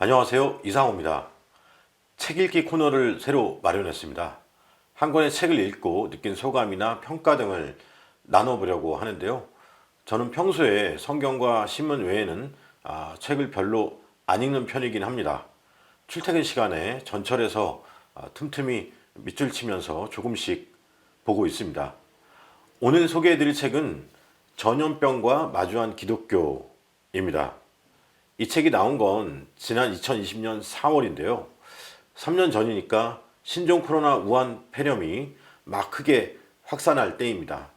안녕하세요. 이상호입니다. 책 읽기 코너를 새로 마련했습니다. 한 권의 책을 읽고 느낀 소감이나 평가 등을 나눠보려고 하는데요. 저는 평소에 성경과 신문 외에는 책을 별로 안 읽는 편이긴 합니다. 출퇴근 시간에 전철에서 틈틈이 밑줄 치면서 조금씩 보고 있습니다. 오늘 소개해드릴 책은 전염병과 마주한 기독교입니다. 이 책이 나온 건 지난 2020년 4월인데요. 3년 전이니까 신종 코로나 우한 폐렴이 막 크게 확산할 때입니다.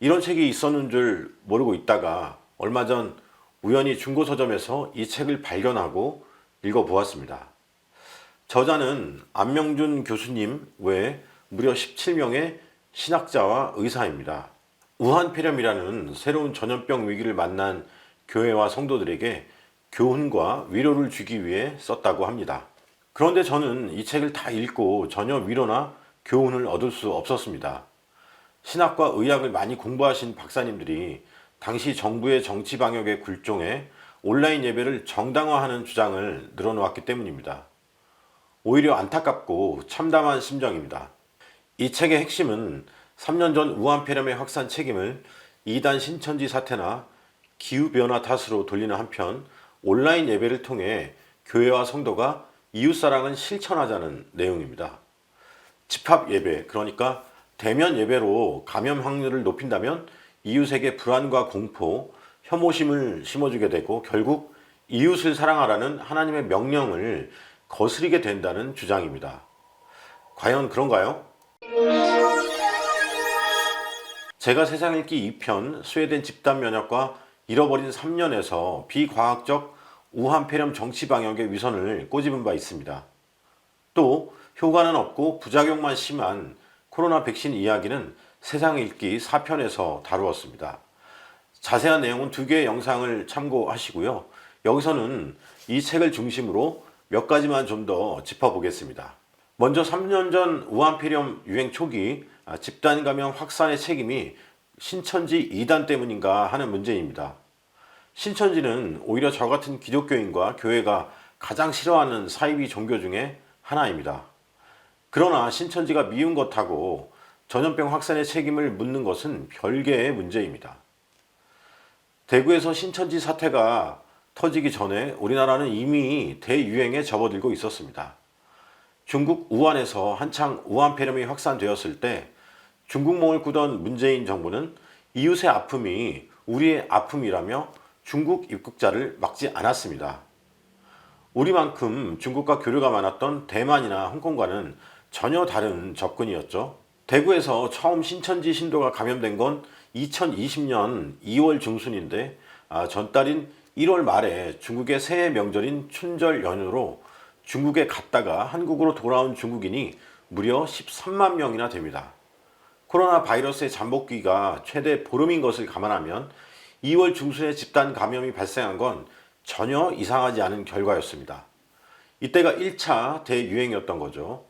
이런 책이 있었는 줄 모르고 있다가 얼마 전 우연히 중고서점에서 이 책을 발견하고 읽어보았습니다. 저자는 안명준 교수님 외에 무려 17명의 신학자와 의사입니다. 우한 폐렴이라는 새로운 전염병 위기를 만난 교회와 성도들에게 교훈과 위로를 주기 위해 썼다고 합니다. 그런데 저는 이 책을 다 읽고 전혀 위로나 교훈을 얻을 수 없었습니다. 신학과 의학을 많이 공부하신 박사님들이 당시 정부의 정치 방역에 굴종해 온라인 예배를 정당화하는 주장을 늘어놓았기 때문입니다. 오히려 안타깝고 참담한 심정입니다. 이 책의 핵심은 3년 전 우한 폐렴의 확산 책임을 이단 신천지 사태나 기후변화 탓으로 돌리는 한편 온라인 예배를 통해 교회와 성도가 이웃사랑을 실천하자는 내용입니다. 집합 예배, 그러니까 대면 예배로 감염 확률을 높인다면 이웃에게 불안과 공포, 혐오심을 심어주게 되고 결국 이웃을 사랑하라는 하나님의 명령을 거스르게 된다는 주장입니다. 과연 그런가요? 제가 세상 읽기 2편 스웨덴 집단 면역과 잃어버린 3년에서 비과학적 우한 폐렴 정치 방역의 위선을 꼬집은 바 있습니다. 또 효과는 없고 부작용만 심한 코로나 백신 이야기는 세상 읽기 4편에서 다루었습니다. 자세한 내용은 2개의 영상을 참고하시고요. 여기서는 이 책을 중심으로 몇 가지만 좀 더 짚어보겠습니다. 먼저 3년 전 우한 폐렴 유행 초기 집단 감염 확산의 책임이 신천지 이단 때문인가 하는 문제입니다. 신천지는 오히려 저 같은 기독교인과 교회가 가장 싫어하는 사이비 종교 중에 하나입니다. 그러나 신천지가 미운 것하고 전염병 확산의 책임을 묻는 것은 별개의 문제입니다. 대구에서 신천지 사태가 터지기 전에 우리나라는 이미 대유행에 접어들고 있었습니다. 중국 우한에서 한창 우한 폐렴이 확산되었을 때 중국몽을 꾸던 문재인 정부는 이웃의 아픔이 우리의 아픔이라며 중국 입국자를 막지 않았습니다. 우리만큼 중국과 교류가 많았던 대만이나 홍콩과는 전혀 다른 접근이었죠. 대구에서 처음 신천지 신도가 감염된 건 2020년 2월 중순인데 전달인 1월 말에 중국의 새해 명절인 춘절 연휴로 중국에 갔다가 한국으로 돌아온 중국인이 무려 13만 명이나 됩니다. 코로나 바이러스의 잠복기가 최대 보름인 것을 감안하면 2월 중순에 집단 감염이 발생한 건 전혀 이상하지 않은 결과였습니다. 이때가 1차 대유행이었던 거죠.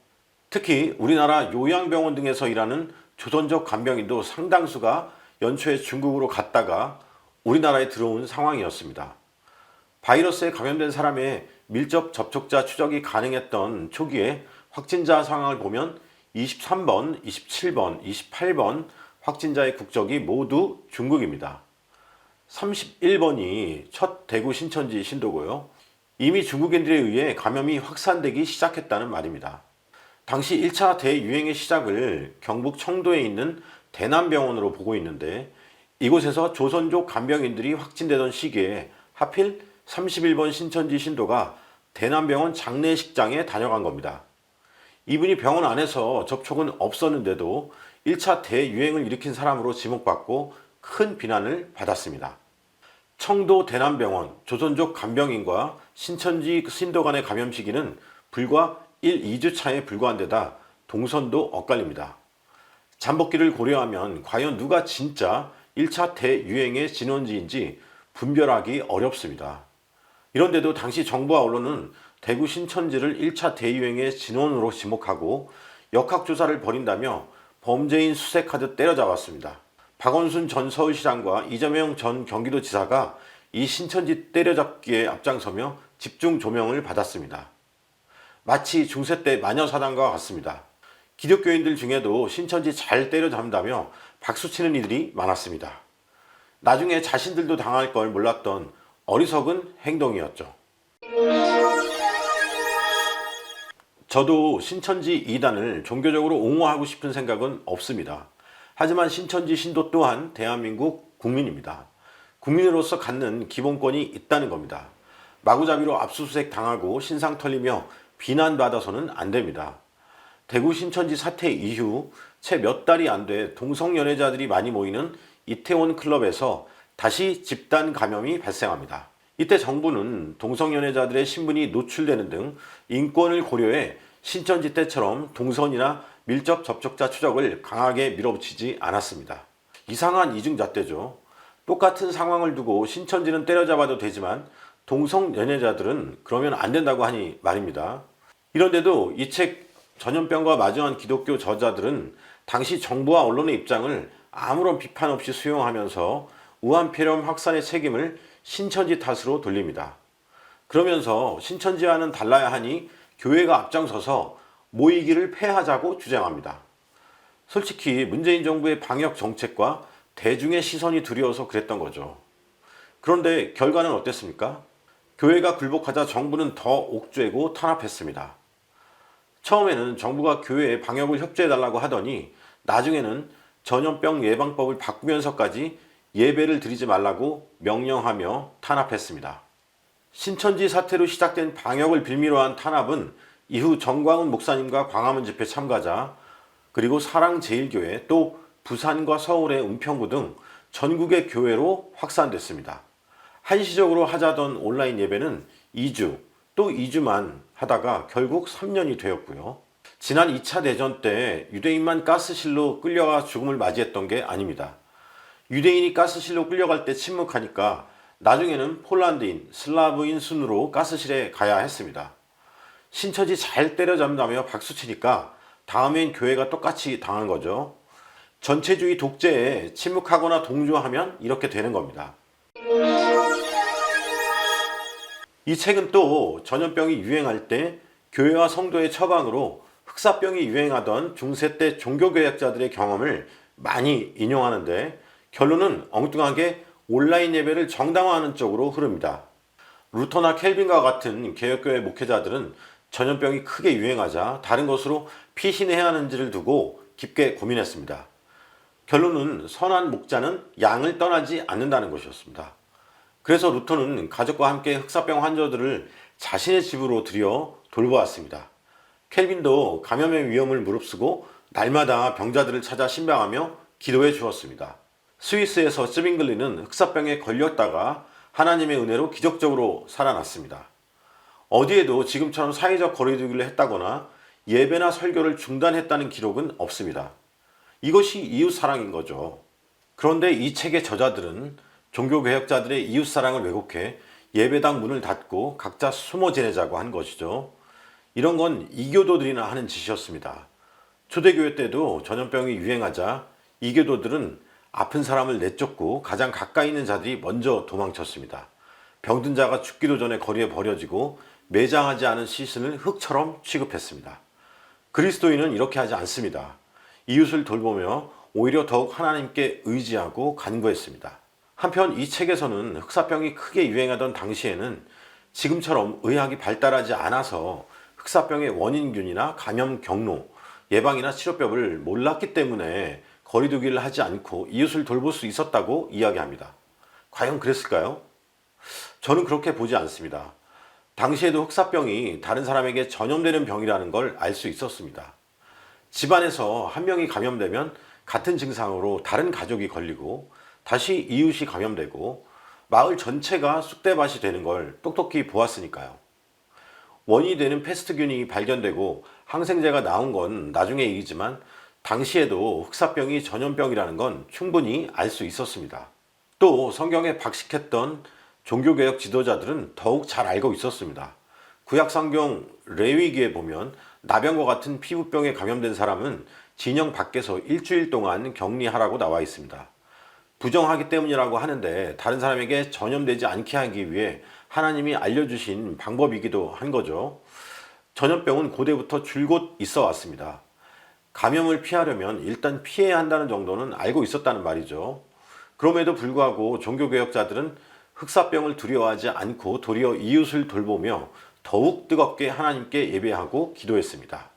특히 우리나라 요양병원 등에서 일하는 조선족 간병인도 상당수가 연초에 중국으로 갔다가 우리나라에 들어온 상황이었습니다. 바이러스에 감염된 사람의 밀접 접촉자 추적이 가능했던 초기에 확진자 상황을 보면 23번, 27번, 28번 확진자의 국적이 모두 중국입니다. 31번이 첫 대구 신천지 신도고요. 이미 중국인들에 의해 감염이 확산되기 시작했다는 말입니다. 당시 1차 대유행의 시작을 경북 청도에 있는 대남병원으로 보고 있는데 이곳에서 조선족 간병인들이 확진되던 시기에 하필 31번 신천지 신도가 대남병원 장례식장에 다녀간 겁니다. 이분이 병원 안에서 접촉은 없었는데도 1차 대유행을 일으킨 사람으로 지목받고 큰 비난을 받았습니다. 청도 대남병원 조선족 간병인과 신천지 신도 간의 감염 시기는 불과 1, 2주 차에 불과한 데다 동선도 엇갈립니다. 잠복기를 고려하면 과연 누가 진짜 1차 대유행의 진원지인지 분별하기 어렵습니다. 이런데도 당시 정부와 언론은 대구 신천지를 1차 대유행의 진원으로 지목하고 역학조사를 벌인다며 범죄인 수색하듯 때려잡았습니다. 박원순 전 서울시장과 이재명 전 경기도지사가 이 신천지 때려잡기에 앞장서며 집중 조명을 받았습니다. 마치 중세 때 마녀사당과 같습니다. 기독교인들 중에도 신천지 잘 때려잡는다며 박수치는 이들이 많았습니다. 나중에 자신들도 당할 걸 몰랐던 어리석은 행동이었죠. 저도 신천지 이단을 종교적으로 옹호하고 싶은 생각은 없습니다. 하지만 신천지 신도 또한 대한민국 국민입니다. 국민으로서 갖는 기본권이 있다는 겁니다. 마구잡이로 압수수색 당하고 신상 털리며 비난받아서는 안 됩니다. 대구 신천지 사태 이후 채 몇 달이 안 돼 동성연애자들이 많이 모이는 이태원 클럽에서 다시 집단 감염이 발생합니다. 이때 정부는 동성연애자들의 신분이 노출되는 등 인권을 고려해 신천지 때처럼 동선이나 밀접 접촉자 추적을 강하게 밀어붙이지 않았습니다. 이상한 이중잣대죠. 똑같은 상황을 두고 신천지는 때려잡아도 되지만 동성연애자들은 그러면 안 된다고 하니 말입니다. 이런데도 이 책 전염병과 마주한 기독교 저자들은 당시 정부와 언론의 입장을 아무런 비판 없이 수용하면서 우한폐렴 확산의 책임을 신천지 탓으로 돌립니다. 그러면서 신천지와는 달라야 하니 교회가 앞장서서 모이기를 폐하자고 주장합니다. 솔직히 문재인 정부의 방역 정책과 대중의 시선이 두려워서 그랬던 거죠. 그런데 결과는 어땠습니까? 교회가 굴복하자 정부는 더 옥죄고 탄압했습니다. 처음에는 정부가 교회에 방역을 협조해달라고 하더니 나중에는 전염병 예방법을 바꾸면서까지 예배를 드리지 말라고 명령하며 탄압했습니다. 신천지 사태로 시작된 방역을 빌미로 한 탄압은 이후 정광훈 목사님과 광화문 집회 참가자, 그리고 사랑제일교회, 또 부산과 서울의 은평구 등 전국의 교회로 확산됐습니다. 한시적으로 하자던 온라인 예배는 2주, 또 2주만 하다가 결국 3년이 되었고요. 지난 2차 대전 때 유대인만 가스실로 끌려가 죽음을 맞이했던 게 아닙니다. 유대인이 가스실로 끌려갈 때 침묵하니까 나중에는 폴란드인, 슬라브인 순으로 가스실에 가야 했습니다. 신천지 잘 때려잡는다며 박수치니까 다음엔 교회가 똑같이 당한 거죠. 전체주의 독재에 침묵하거나 동조하면 이렇게 되는 겁니다. 이 책은 또 전염병이 유행할 때 교회와 성도의 처방으로 흑사병이 유행하던 중세 때 종교개혁자들의 경험을 많이 인용하는데 결론은 엉뚱하게 온라인 예배를 정당화하는 쪽으로 흐릅니다. 루터나 켈빈과 같은 개혁교회 목회자들은 전염병이 크게 유행하자 다른 것으로 피신해야 하는지를 두고 깊게 고민했습니다. 결론은 선한 목자는 양을 떠나지 않는다는 것이었습니다. 그래서 루터는 가족과 함께 흑사병 환자들을 자신의 집으로 들여 돌보았습니다. 켈빈도 감염의 위험을 무릅쓰고 날마다 병자들을 찾아 신방하며 기도해 주었습니다. 스위스에서 쯔빙글리는 흑사병에 걸렸다가 하나님의 은혜로 기적적으로 살아났습니다. 어디에도 지금처럼 사회적 거리두기를 했다거나 예배나 설교를 중단했다는 기록은 없습니다. 이것이 이웃사랑인 거죠. 그런데 이 책의 저자들은 종교개혁자들의 이웃사랑을 왜곡해 예배당 문을 닫고 각자 숨어 지내자고 한 것이죠. 이런 건 이교도들이나 하는 짓이었습니다. 초대교회 때도 전염병이 유행하자 이교도들은 아픈 사람을 내쫓고 가장 가까이 있는 자들이 먼저 도망쳤습니다. 병든 자가 죽기도 전에 거리에 버려지고 매장하지 않은 시신을 흙처럼 취급했습니다. 그리스도인은 이렇게 하지 않습니다. 이웃을 돌보며 오히려 더욱 하나님께 의지하고 간구했습니다. 한편 이 책에서는 흑사병이 크게 유행하던 당시에는 지금처럼 의학이 발달하지 않아서 흑사병의 원인균이나 감염 경로, 예방이나 치료법을 몰랐기 때문에 거리두기를 하지 않고 이웃을 돌볼 수 있었다고 이야기합니다. 과연 그랬을까요? 저는 그렇게 보지 않습니다. 당시에도 흑사병이 다른 사람에게 전염되는 병이라는 걸 알 수 있었습니다. 집안에서 한 명이 감염되면 같은 증상으로 다른 가족이 걸리고 다시 이웃이 감염되고 마을 전체가 쑥대밭이 되는 걸 똑똑히 보았으니까요. 원인이 되는 패스트균이 발견되고 항생제가 나온 건 나중의 일이지만 당시에도 흑사병이 전염병이라는 건 충분히 알 수 있었습니다. 또 성경에 박식했던 종교개혁 지도자들은 더욱 잘 알고 있었습니다. 구약성경 레위기에 보면 나병과 같은 피부병에 감염된 사람은 진영 밖에서 일주일 동안 격리하라고 나와 있습니다. 부정하기 때문이라고 하는데 다른 사람에게 전염되지 않게 하기 위해 하나님이 알려주신 방법이기도 한 거죠. 전염병은 고대부터 줄곧 있어 왔습니다. 감염을 피하려면 일단 피해야 한다는 정도는 알고 있었다는 말이죠. 그럼에도 불구하고 종교개혁자들은 흑사병을 두려워하지 않고 도리어 이웃을 돌보며 더욱 뜨겁게 하나님께 예배하고 기도했습니다.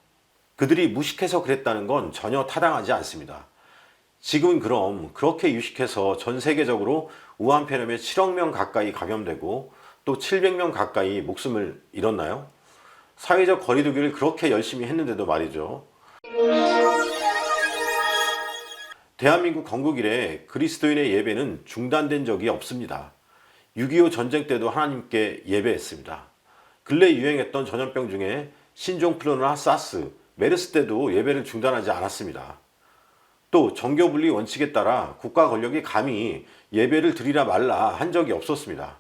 그들이 무식해서 그랬다는 건 전혀 타당하지 않습니다. 지금은 그럼 그렇게 유식해서 전 세계적으로 우한폐렴에 7억 명 가까이 감염되고 또 700명 가까이 목숨을 잃었나요? 사회적 거리두기를 그렇게 열심히 했는데도 말이죠. 대한민국 건국 이래 그리스도인의 예배는 중단된 적이 없습니다. 6.25 전쟁 때도 하나님께 예배했습니다. 근래 유행했던 전염병 중에 신종플루나 사스, 메르스 때도 예배를 중단하지 않았습니다. 또 정교분리 원칙에 따라 국가 권력이 감히 예배를 드리라 말라 한 적이 없었습니다.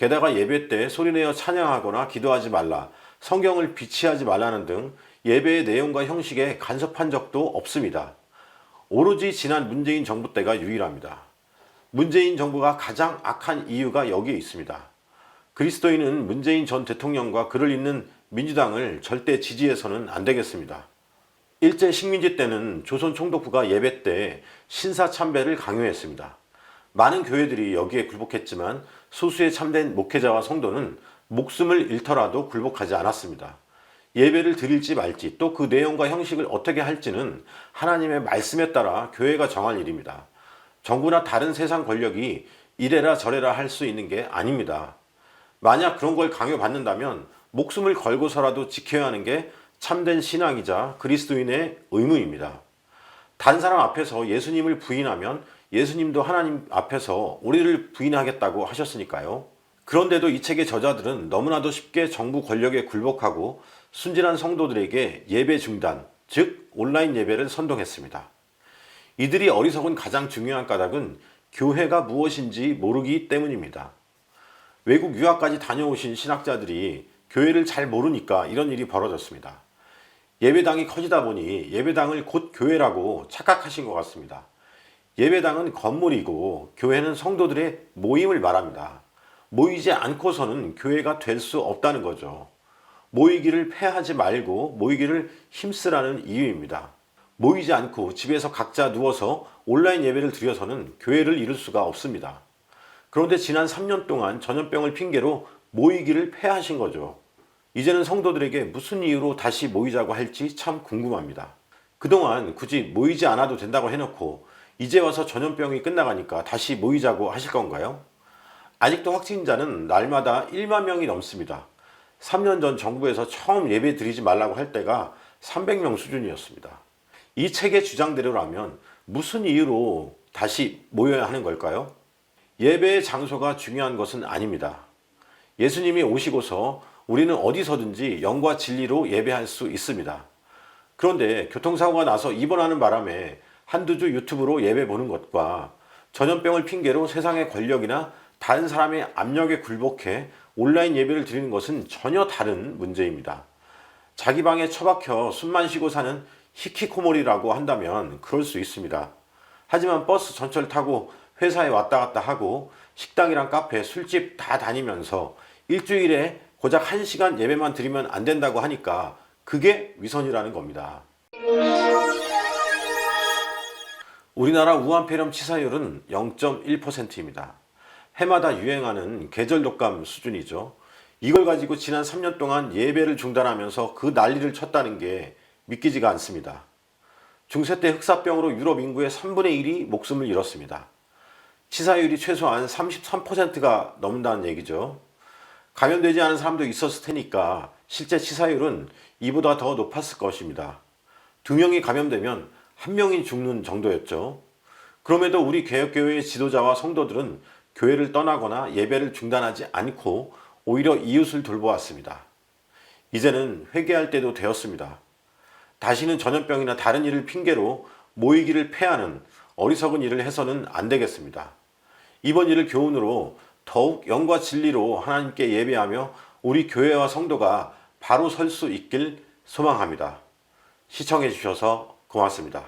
게다가 예배 때 소리내어 찬양하거나 기도하지 말라, 성경을 비치하지 말라는 등 예배의 내용과 형식에 간섭한 적도 없습니다. 오로지 지난 문재인 정부 때가 유일합니다. 문재인 정부가 가장 악한 이유가 여기에 있습니다. 그리스도인은 문재인 전 대통령과 그를 잇는 민주당을 절대 지지해서는 안 되겠습니다. 일제 식민지 때는 조선 총독부가 예배 때 신사참배를 강요했습니다. 많은 교회들이 여기에 굴복했지만 소수의 참된 목회자와 성도는 목숨을 잃더라도 굴복하지 않았습니다. 예배를 드릴지 말지 또 그 내용과 형식을 어떻게 할지는 하나님의 말씀에 따라 교회가 정할 일입니다. 정부나 다른 세상 권력이 이래라 저래라 할 수 있는 게 아닙니다. 만약 그런 걸 강요받는다면 목숨을 걸고서라도 지켜야 하는 게 참된 신앙이자 그리스도인의 의무입니다. 다른 사람 앞에서 예수님을 부인하면 예수님도 하나님 앞에서 우리를 부인하겠다고 하셨으니까요. 그런데도 이 책의 저자들은 너무나도 쉽게 정부 권력에 굴복하고 순진한 성도들에게 예배 중단, 즉 온라인 예배를 선동했습니다. 이들이 어리석은 가장 중요한 까닭은 교회가 무엇인지 모르기 때문입니다. 외국 유학까지 다녀오신 신학자들이 교회를 잘 모르니까 이런 일이 벌어졌습니다. 예배당이 커지다 보니 예배당을 곧 교회라고 착각하신 것 같습니다. 예배당은 건물이고 교회는 성도들의 모임을 말합니다. 모이지 않고서는 교회가 될 수 없다는 거죠. 모이기를 폐하지 말고 모이기를 힘쓰라는 이유입니다. 모이지 않고 집에서 각자 누워서 온라인 예배를 드려서는 교회를 이룰 수가 없습니다. 그런데 지난 3년 동안 전염병을 핑계로 모이기를 폐하신 거죠. 이제는 성도들에게 무슨 이유로 다시 모이자고 할지 참 궁금합니다. 그동안 굳이 모이지 않아도 된다고 해놓고 이제 와서 전염병이 끝나가니까 다시 모이자고 하실 건가요? 아직도 확진자는 날마다 1만 명이 넘습니다. 3년 전 정부에서 처음 예배 드리지 말라고 할 때가 300명 수준이었습니다. 이 책의 주장대로라면 무슨 이유로 다시 모여야 하는 걸까요? 예배의 장소가 중요한 것은 아닙니다. 예수님이 오시고서 우리는 어디서든지 영과 진리로 예배할 수 있습니다. 그런데 교통사고가 나서 입원하는 바람에 한두 주 유튜브로 예배 보는 것과 전염병을 핑계로 세상의 권력이나 다른 사람의 압력에 굴복해 온라인 예배를 드리는 것은 전혀 다른 문제입니다. 자기 방에 처박혀 숨만 쉬고 사는 히키코모리라고 한다면 그럴 수 있습니다. 하지만 버스 전철 타고 회사에 왔다 갔다 하고 식당이랑 카페, 술집 다 다니면서 일주일에 고작 1시간 예배만 드리면 안 된다고 하니까 그게 위선이라는 겁니다. 우리나라 우한폐렴 치사율은 0.1%입니다. 해마다 유행하는 계절 독감 수준이죠. 이걸 가지고 지난 3년 동안 예배를 중단하면서 그 난리를 쳤다는 게 믿기지가 않습니다. 중세 때 흑사병으로 유럽 인구의 3분의 1이 목숨을 잃었습니다. 치사율이 최소한 33%가 넘는다는 얘기죠. 감염되지 않은 사람도 있었을 테니까 실제 치사율은 이보다 더 높았을 것입니다. 2명이 감염되면 1명이 죽는 정도였죠. 그럼에도 우리 개혁교회의 지도자와 성도들은 교회를 떠나거나 예배를 중단하지 않고 오히려 이웃을 돌보았습니다. 이제는 회개할 때도 되었습니다. 다시는 전염병이나 다른 일을 핑계로 모이기를 폐하는 어리석은 일을 해서는 안 되겠습니다. 이번 일을 교훈으로 더욱 영과 진리로 하나님께 예배하며 우리 교회와 성도가 바로 설 수 있길 소망합니다. 시청해 주셔서 고맙습니다.